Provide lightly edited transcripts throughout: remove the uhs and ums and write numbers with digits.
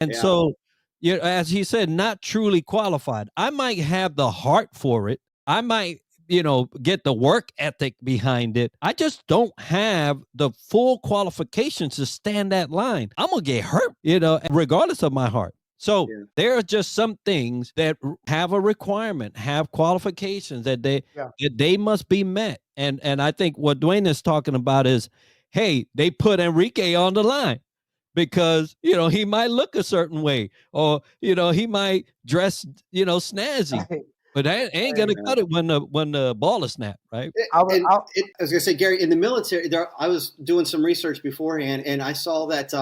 And Yeah. so, as he said, not truly qualified. I might have the heart for it. I might, get the work ethic behind it. I just don't have the full qualifications to stand that line. I'm gonna get hurt, regardless of my heart. So Yeah. there are just some things that have a requirement, have qualifications Yeah. that they must be met. And I think what Dwayne is talking about is, hey, they put Enrique on the line because he might look a certain way, or he might dress snazzy, Hey, but that ain't gonna hey, cut it when the ball is snapped, right? I would, And I was gonna say, Gary, in the military, I was doing some research beforehand, and I saw that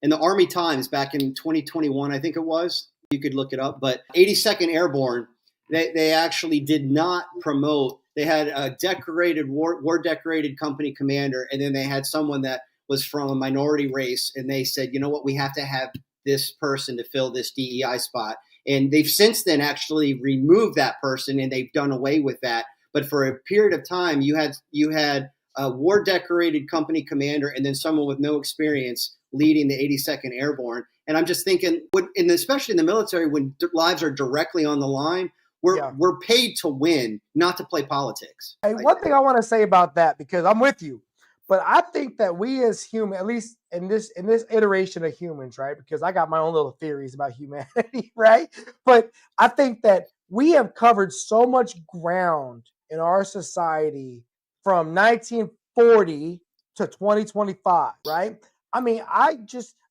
in the Army Times back in 2021, I think it was. You could look it up, but 82nd Airborne, they actually did not promote. They had a decorated war decorated company commander, and then they had someone that was from a minority race, and they said, you know what, we have to have this person to fill this DEI spot. And they've since then actually removed that person, and they've done away with that. But for a period of time, you had a war decorated company commander and then someone with no experience leading the 82nd Airborne. And I'm just thinking, and especially in the military, when lives are directly on the line, yeah. we're paid to win, not to play politics. Hey, one thing I want to say about that, because I'm with you, but I think that we as human, at least in this iteration of humans, right? Because I got my own little theories about humanity, right? But I think that we have covered so much ground in our society from 1940 to 2025, right? I mean,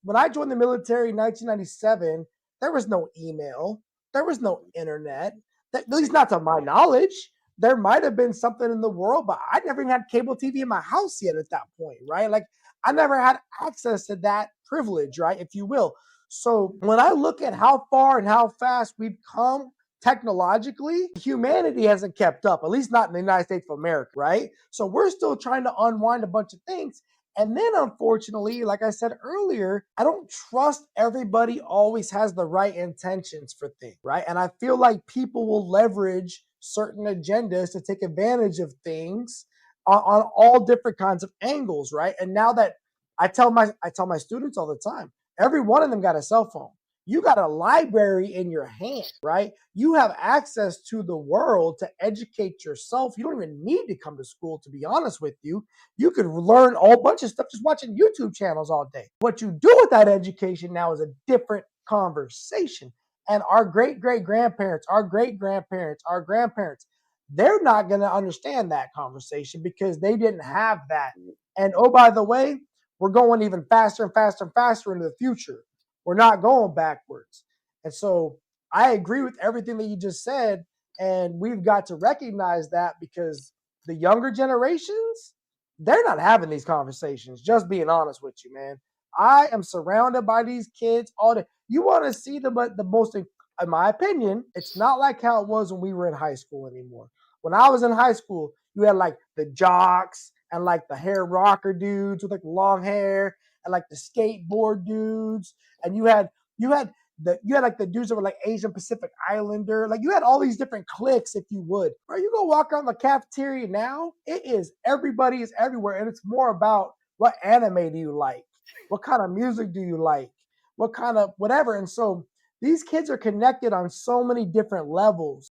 when I joined the military in 1997, there was no email, there was no internet, at least not to my knowledge. There might have been something in the world, but I never even had cable TV in my house yet at that point, right? Like I never had access to that privilege, right? If you will. So when I look at how far and how fast we've come technologically, humanity hasn't kept up, at least not in the United States of America, right? So we're still trying to unwind a bunch of things. And then, unfortunately, like I said earlier, I don't trust everybody always has the right intentions for things, right? And I feel like people will leverage certain agendas to take advantage of things on all different kinds of angles, right? And now that I tell my students all the time, every one of them got a cell phone. You got a library in your hand, right? You have access to the world to educate yourself. You don't even need to come to school, to be honest with you. You could learn a whole bunch of stuff just watching YouTube channels all day. What you do with that education now is a different conversation. And our grandparents, our grandparents, they're not going to understand that conversation because they didn't have that. And oh, by the way, we're going even faster and faster and faster into the future. We're not going backwards. And so I agree with everything that you just said. And we've got to recognize that because the younger generations, they're not having these conversations, just being honest with you, man. I am surrounded by these kids all day. You want to see the most, in my opinion, it's not like how it was when we were in high school anymore. When I was in high school, you had like the jocks and like the hair rocker dudes with like long hair and like the skateboard dudes. And you had like the dudes that were like Asian Pacific Islander. Like you had all these different cliques, if you would. Bro, you go walk around the cafeteria now, it is everybody is everywhere. And it's more about what anime do you like? What kind of music do you like? What kind of whatever? And so these kids are connected on so many different levels.